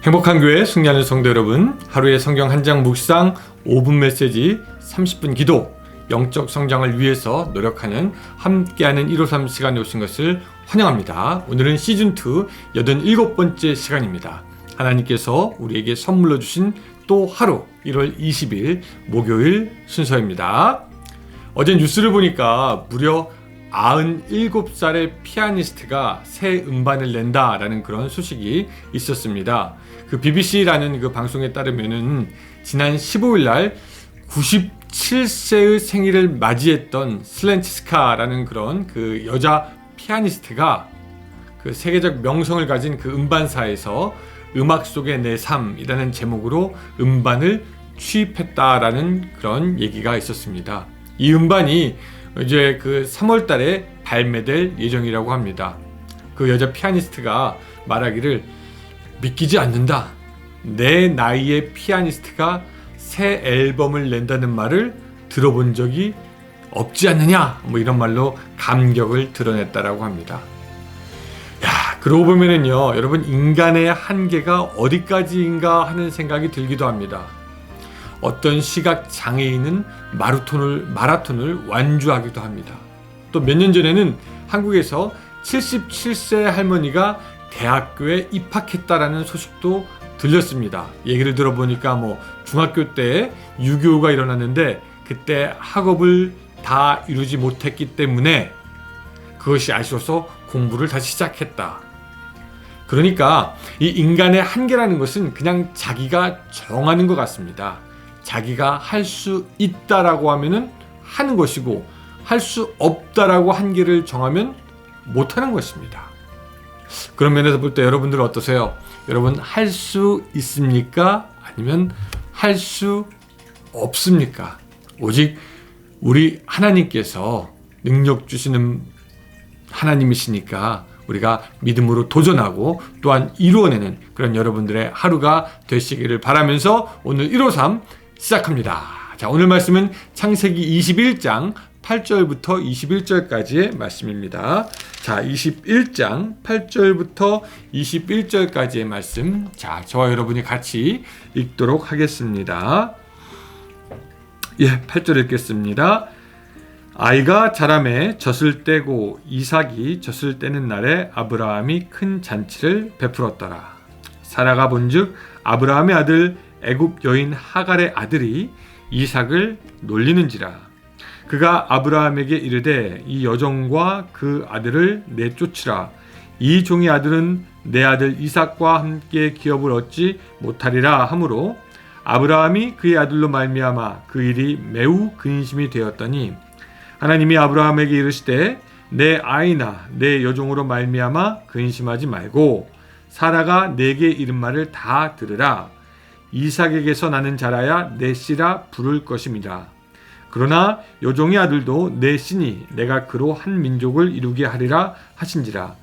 행복한 교회 승리하는 성도 여러분, 하루의 성경 한 장 묵상, 5분 메시지, 30분 기도, 영적 성장을 위해서 노력하는 함께하는 153 시간에 오신 것을 환영합니다. 오늘은 시즌2 87번째 시간입니다. 하나님께서 우리에게 선물로 주신 또 하루, 1월 20일 목요일 순서입니다. 어제 뉴스를 보니까 무려 97살의 피아니스트가 새 음반을 낸다라는 그런 소식이 있었습니다. 그 BBC라는 그 방송에 따르면은 지난 15일 날 97세의 생일을 맞이했던 슬렌치스카라는 그런 그 여자 피아니스트가 그 세계적 명성을 가진 그 음반사에서 음악 속의 내 삶이라는 제목으로 음반을 취입했다라는 그런 얘기가 있었습니다. 이 음반이 이제 그 3월 달에 발매될 예정이라고 합니다. 그 여자 피아니스트가 말하기를 믿기지 않는다. 내 나이의 피아니스트가 새 앨범을 낸다는 말을 들어본 적이 없지 않느냐. 뭐 이런 말로 감격을 드러냈다라고 합니다. 야, 그러고 보면은요, 여러분 인간의 한계가 어디까지인가 하는 생각이 들기도 합니다. 어떤 시각 장애인은 마라톤을 완주하기도 합니다. 또 몇 년 전에는 한국에서 77세 할머니가 대학교에 입학했다라는 소식도 들렸습니다. 얘기를 들어보니까 중학교 때 6.25가 일어났는데 그때 학업을 다 이루지 못했기 때문에 그것이 아쉬워서 공부를 다시 시작했다. 그러니까 이 인간의 한계라는 것은 그냥 자기가 정하는 것 같습니다. 자기가 할 수 있다라고 하면은 하는 것이고, 할 수 없다라고 한계를 정하면 못하는 것입니다. 그런 면에서 볼 때 여러분들은 어떠세요? 여러분 할 수 있습니까? 아니면 할 수 없습니까? 오직 우리 하나님께서 능력 주시는 하나님이시니까 우리가 믿음으로 도전하고 또한 이루어내는 그런 여러분들의 하루가 되시기를 바라면서 오늘 153 시작합니다. 자, 오늘 말씀은 창세기 21장 8절부터 21절까지의 말씀입니다. 자, 21장 8절부터 21절까지의 말씀. 자, 저와 여러분이 같이 읽도록 하겠습니다. 8절 읽겠습니다. 아이가 자라매 젖을 떼고 이삭이 젖을 떼는 날에 아브라함이 큰 잔치를 베풀었더라. 사라가 본즉 아브라함의 아들 애굽 여인 하갈의 아들이 이삭을 놀리는지라. 그가 아브라함에게 이르되 이 여종과 그 아들을 내쫓으라. 이 종의 아들은 내 아들 이삭과 함께 기업을 얻지 못하리라 하므로 아브라함이 그의 아들로 말미암아 그 일이 매우 근심이 되었더니 하나님이 아브라함에게 이르시되 내 아이나 내 여종으로 말미암아 근심하지 말고 사라가 내게 이른 말을 다 들으라. 이삭에게서 나는 자라야 내 씨라 부를 것임이라. 그러나 여종의 아들도 내 씨니 내가 그로 한 민족을 이루게 하리라 하신지라.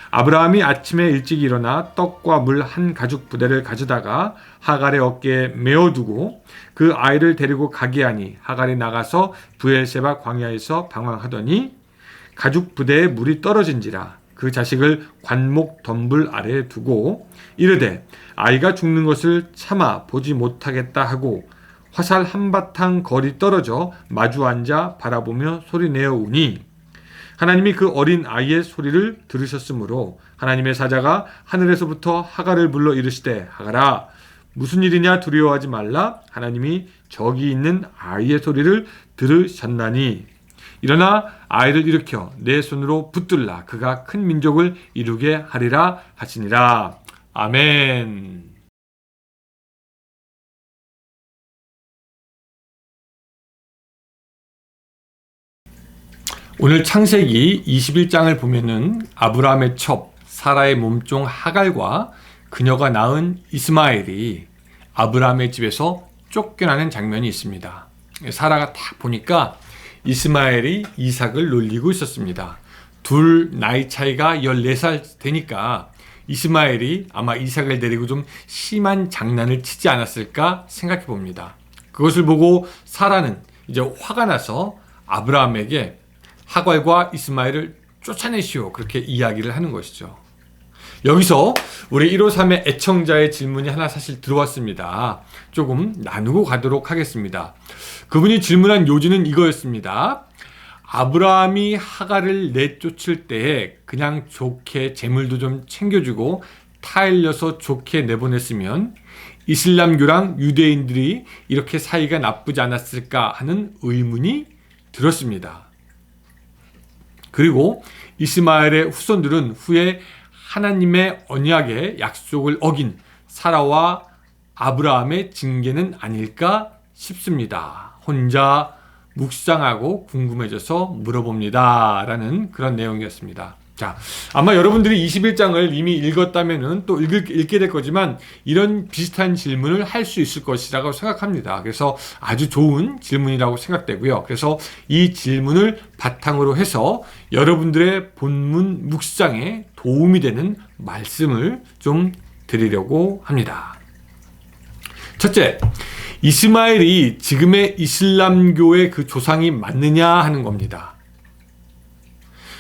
아브라함이 아침에 일찍 일어나 떡과 물 한 가죽 부대를 가져다가 하갈의 어깨에 메어두고 그 아이를 데리고 가게 하니 하갈이 나가서 브엘세바 광야에서 방황하더니 가죽 부대에 물이 떨어진지라. 그 자식을 관목 덤불 아래에 두고 이르되 아이가 죽는 것을 참아 보지 못하겠다 하고 화살 한바탕 거리 떨어져 마주 앉아 바라보며 소리내어 우니 하나님이 그 어린 아이의 소리를 들으셨으므로 하나님의 사자가 하늘에서부터 하갈을 불러 이르시되 하갈아 무슨 일이냐 두려워하지 말라. 하나님이 저기 있는 아이의 소리를 들으셨나니 일어나 아이를 일으켜 내 손으로 붙들라. 그가 큰 민족을 이루게 하리라 하시니라. 아멘. 오늘 창세기 21장을 보면은 아브라함의 첩 사라의 몸종 하갈과 그녀가 낳은 이스마엘이 아브라함의 집에서 쫓겨나는 장면이 있습니다. 사라가 딱 보니까 이스마엘이 이삭을 놀리고 있었습니다. 둘 나이 차이가 14살 되니까 이스마엘이 아마 이삭을 데리고 좀 심한 장난을 치지 않았을까 생각해 봅니다. 그것을 보고 사라는 이제 화가 나서 아브라함에게 하갈과 이스마엘을 쫓아내시오. 그렇게 이야기를 하는 것이죠. 여기서 우리 153의 애청자의 질문이 하나 사실 들어왔습니다. 조금 나누고 가도록 하겠습니다. 그분이 질문한 요지는 이거였습니다. 아브라함이 하갈을 내쫓을 때에 그냥 좋게 재물도 좀 챙겨주고 타일려서 좋게 내보냈으면 이슬람교랑 유대인들이 이렇게 사이가 나쁘지 않았을까 하는 의문이 들었습니다. 그리고 이스마엘의 후손들은 후에 하나님의 언약의 약속을 어긴 사라와 아브라함의 징계는 아닐까 싶습니다. 혼자 묵상하고 궁금해져서 물어봅니다. 라는 그런 내용이었습니다. 자, 아마 여러분들이 21장을 이미 읽었다면은 또 읽게 될 거지만 이런 비슷한 질문을 할 수 있을 것이라고 생각합니다. 그래서 아주 좋은 질문이라고 생각되고요. 그래서 이 질문을 바탕으로 해서 여러분들의 본문 묵상에 도움이 되는 말씀을 좀 드리려고 합니다. 첫째, 이스마엘이 지금의 이슬람교의 그 조상이 맞느냐 하는 겁니다.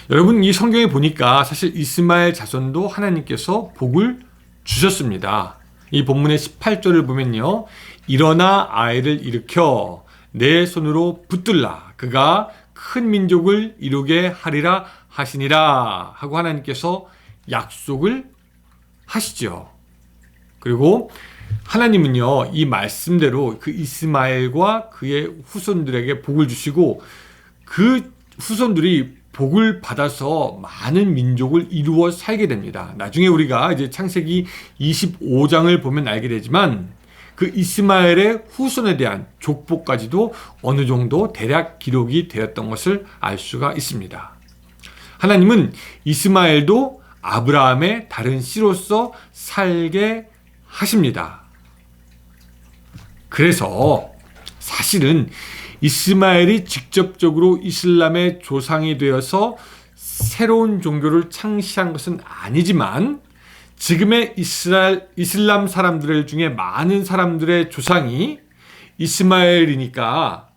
여러분, 이 성경에 보니까 사실 이스마엘 자손도 하나님께서 복을 주셨습니다. 이 본문의 18절을 보면요. 일어나 아이를 일으켜 내 손으로 붙들라. 그가 큰 민족을 이루게 하리라 하시니라. 하고 하나님께서 약속을 하시죠. 그리고 하나님은요, 이 말씀대로 그 이스마엘과 그의 후손들에게 복을 주시고 그 후손들이 복을 받아서 많은 민족을 이루어 살게 됩니다. 나중에 우리가 이제 창세기 25장을 보면 알게 되지만 그 이스마엘의 후손에 대한 족보까지도 어느 정도 대략 기록이 되었던 것을 알 수가 있습니다. 하나님은 이스마엘도 아브라함의 다른 씨로서 살게 하십니다. 그래서 사실은 이스마엘이 직접적으로 이슬람의 조상이 되어서 새로운 종교를 창시한 것은 아니지만 지금의 이슬람 사람들 중에 많은 사람들의 조상이 이스마엘이니까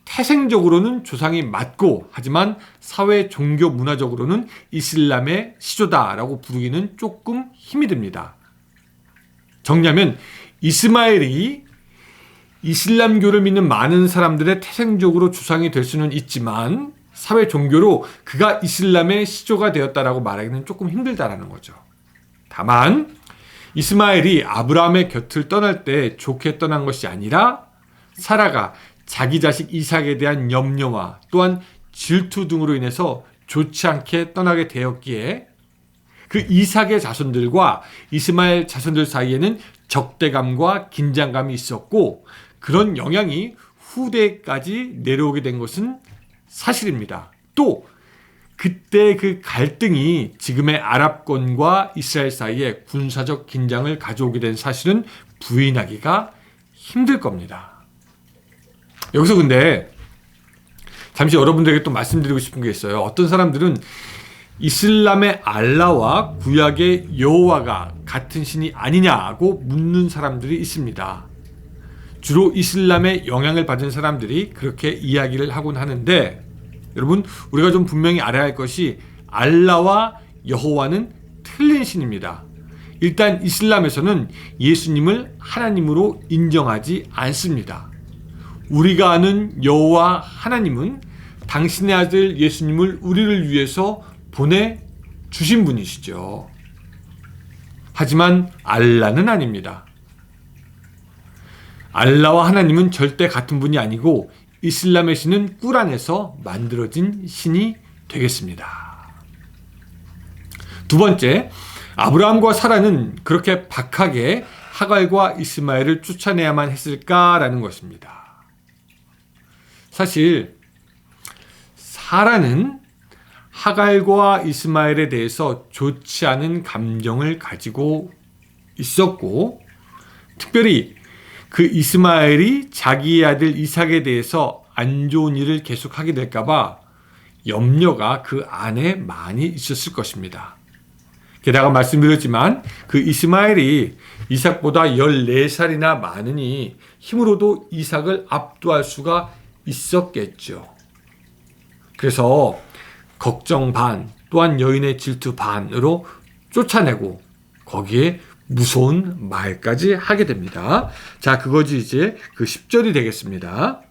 태생적으로는 조상이 맞고 하지만 사회 종교 문화적으로는 이슬람의 시조다라고 부르기는 조금 힘이 듭니다. 정리하면 이스마엘이 이슬람교를 믿는 많은 사람들의 태생적으로 조상이 될 수는 있지만 사회 종교로 그가 이슬람의 시조가 되었다라고 말하기는 조금 힘들다라는 거죠. 다만 이스마엘이 아브라함의 곁을 떠날 때 좋게 떠난 것이 아니라 사라가 자기 자식 이삭에 대한 염려와 또한 질투 등으로 인해서 좋지 않게 떠나게 되었기에 그 이삭의 자손들과 이스마엘 자손들 사이에는 적대감과 긴장감이 있었고 그런 영향이 후대까지 내려오게 된 것은 사실입니다. 또 그때 그 갈등이 지금의 아랍권과 이스라엘 사이에 군사적 긴장을 가져오게 된 사실은 부인하기가 힘들 겁니다. 여기서 근데 잠시 여러분들에게 또 말씀드리고 싶은 게 있어요. 어떤 사람들은 이슬람의 알라와 구약의 여호와가 같은 신이 아니냐고 묻는 사람들이 있습니다. 주로 이슬람의 영향을 받은 사람들이 그렇게 이야기를 하곤 하는데 여러분, 우리가 좀 분명히 알아야 할 것이 알라와 여호와는 틀린 신입니다. 일단 이슬람에서는 예수님을 하나님으로 인정하지 않습니다. 우리가 아는 여호와 하나님은 당신의 아들 예수님을 우리를 위해서 보내주신 분이시죠. 하지만 알라는 아닙니다. 알라와 하나님은 절대 같은 분이 아니고 이슬람의 신은 꾸란에서 만들어진 신이 되겠습니다. 두 번째, 아브라함과 사라는 그렇게 박하게 하갈과 이스마엘을 쫓아내야만 했을까라는 것입니다. 사실 사라는 하갈과 이스마엘에 대해서 좋지 않은 감정을 가지고 있었고 특별히 그 이스마엘이 자기의 아들 이삭에 대해서 안 좋은 일을 계속하게 될까봐 염려가 그 안에 많이 있었을 것입니다. 게다가 말씀드렸지만 그 이스마엘이 이삭보다 14살이나 많으니 힘으로도 이삭을 압도할 수가 있었겠죠. 그래서 걱정 반 또한 여인의 질투 반으로 쫓아내고 거기에 무서운 말까지 하게 됩니다. 자, 그거지 이제 그 10절이 되겠습니다.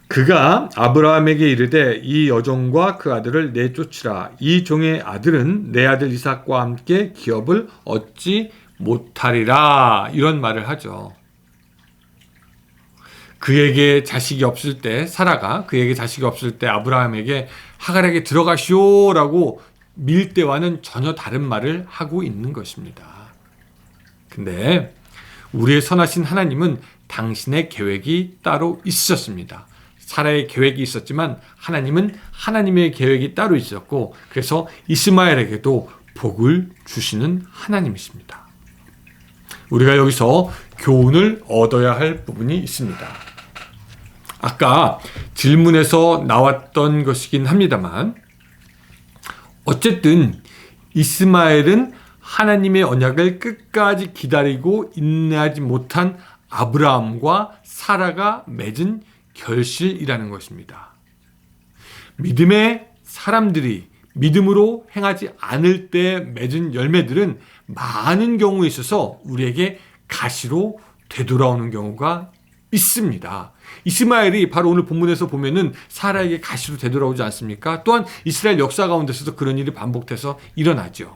그가 아브라함에게 이르되 이 여종과 그 아들을 내쫓으라. 이 종의 아들은 내 아들 이삭과 함께 기업을 얻지 못하리라. 이런 말을 하죠. 그에게 자식이 없을 때, 사라가 그에게 자식이 없을 때 아브라함에게 하갈에게 들어가시오라고 밀 때와는 전혀 다른 말을 하고 있는 것입니다. 근데 우리의 선하신 하나님은 당신의 계획이 따로 있으셨습니다. 사라의 계획이 있었지만 하나님은 하나님의 계획이 따로 있었고, 그래서 이스마엘에게도 복을 주시는 하나님이십니다. 우리가 여기서 교훈을 얻어야 할 부분이 있습니다. 아까 질문에서 나왔던 것이긴 합니다만, 어쨌든 이스마엘은 하나님의 언약을 끝까지 기다리고 인내하지 못한 아브라함과 사라가 맺은 결실이라는 것입니다. 믿음의 사람들이 믿음으로 행하지 않을 때 맺은 열매들은 많은 경우에 있어서 우리에게 가시로 되돌아오는 경우가 있습니다. 이스마엘이 바로 오늘 본문에서 보면은 사라에게 가시로 되돌아오지 않습니까? 또한 이스라엘 역사 가운데서도 그런 일이 반복돼서 일어나죠.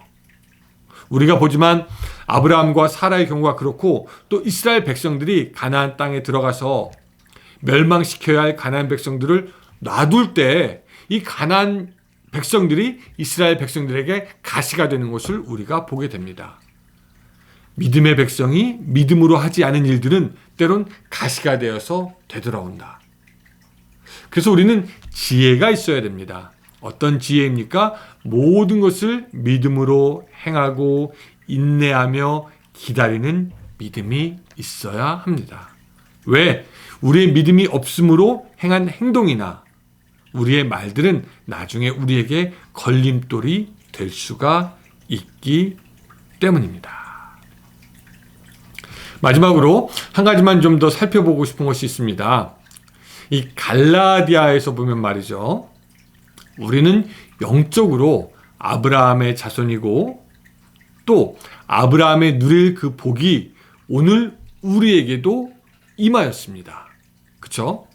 우리가 보지만 아브라함과 사라의 경우가 그렇고, 또 이스라엘 백성들이 가나안 땅에 들어가서 멸망시켜야 할 가나안 백성들을 놔둘 때 이 가나안 백성들이 이스라엘 백성들에게 가시가 되는 것을 우리가 보게 됩니다. 믿음의 백성이 믿음으로 하지 않은 일들은 때론 가시가 되어서 되돌아온다. 그래서 우리는 지혜가 있어야 됩니다. 어떤 지혜입니까? 모든 것을 믿음으로 행하고 인내하며 기다리는 믿음이 있어야 합니다. 왜? 우리의 믿음이 없으므로 행한 행동이나 우리의 말들은 나중에 우리에게 걸림돌이 될 수가 있기 때문입니다. 마지막으로 한 가지만 좀 더 살펴보고 싶은 것이 있습니다. 이 갈라디아에서 보면 말이죠. 우리는 영적으로 아브라함의 자손이고, 또 아브라함의 누릴 그 복이 오늘 우리에게도 임하였습니다. 그렇죠?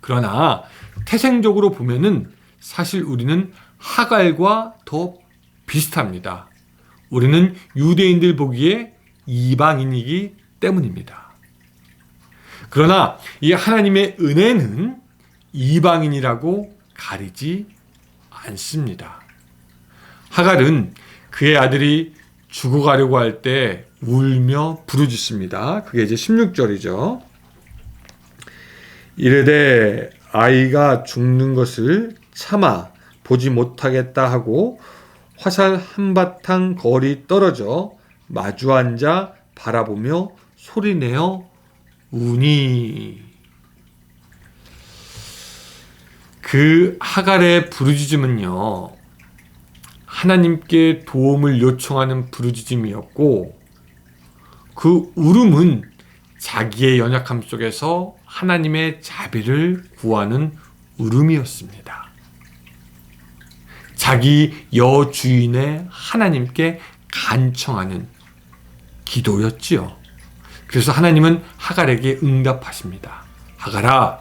그러나 태생적으로 보면은 사실 우리는 하갈과 더 비슷합니다. 우리는 유대인들 보기에 이방인이기 때문입니다. 그러나 이 하나님의 은혜는 이방인이라고 가리지 않습니다. 하갈은 그의 아들이 죽어가려고 할 때 울며 부르짖습니다. 그게 이제 16절이죠. 이르되 아이가 죽는 것을 참아 보지 못하겠다 하고 화살 한바탕 거리 떨어져 마주 앉아 바라보며 소리내어 우니. 그 하갈의 부르짖음은요, 하나님께 도움을 요청하는 부르짖음이었고, 그 울음은 자기의 연약함 속에서 하나님의 자비를 구하는 울음이었습니다. 자기 여주인의 하나님께 간청하는 기도였지요. 그래서 하나님은 하갈에게 응답하십니다. 하갈아,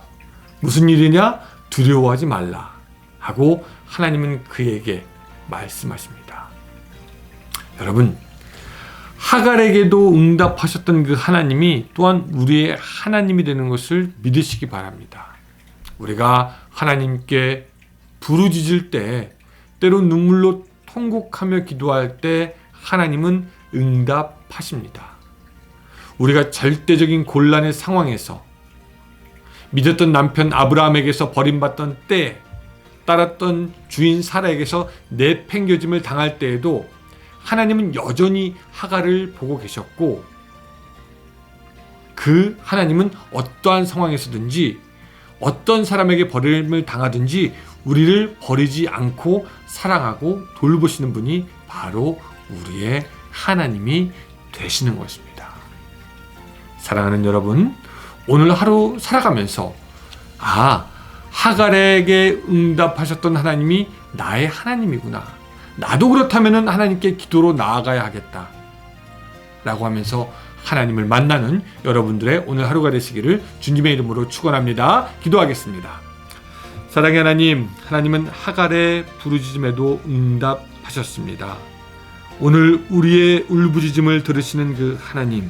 무슨 일이냐? 두려워하지 말라 하고 하나님은 그에게 말씀하십니다. 여러분, 하갈에게도 응답하셨던 그 하나님이 또한 우리의 하나님이 되는 것을 믿으시기 바랍니다. 우리가 하나님께 부르짖을 때, 때론 눈물로 통곡하며 기도할 때 하나님은 응답하십니다. 우리가 절대적인 곤란의 상황에서 믿었던 남편 아브라함에게서 버림받던 때에, 따랐던 주인 사라에게서 내팽겨짐을 당할 때에도 하나님은 여전히 하갈을 보고 계셨고, 그 하나님은 어떠한 상황에서든지 어떤 사람에게 버림을 당하든지 우리를 버리지 않고 사랑하고 돌보시는 분이 바로 우리의 하나님이 되시는 것입니다. 사랑하는 여러분, 오늘 하루 살아가면서 하갈에게 응답하셨던 하나님이 나의 하나님이구나, 나도 그렇다면 하나님께 기도로 나아가야 하겠다 라고 하면서 하나님을 만나는 여러분들의 오늘 하루가 되시기를 주님의 이름으로 축원합니다. 기도하겠습니다. 사랑의 하나님, 하나님은 하갈의 부르짖음에도 응답하셨습니다. 오늘 우리의 울부짖음을 들으시는 그 하나님,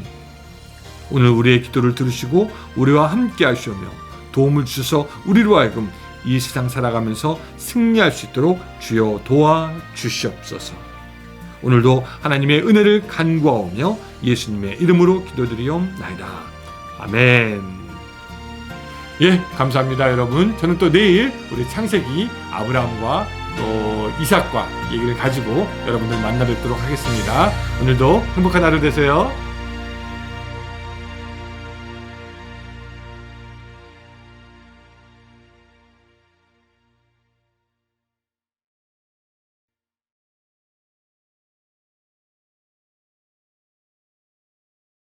오늘 우리의 기도를 들으시고 우리와 함께 하시오며 도움을 주셔서 우리로 하여금 이 세상 살아가면서 승리할 수 있도록 주여 도와주시옵소서. 오늘도 하나님의 은혜를 간구하오며 예수님의 이름으로 기도드리옵나이다. 아멘. 예, 감사합니다 여러분. 저는 또 내일 우리 창세기 아브라함과 또 이삭과 얘기를 가지고 여러분들 만나 뵙도록 하겠습니다. 오늘도 행복한 하루 되세요.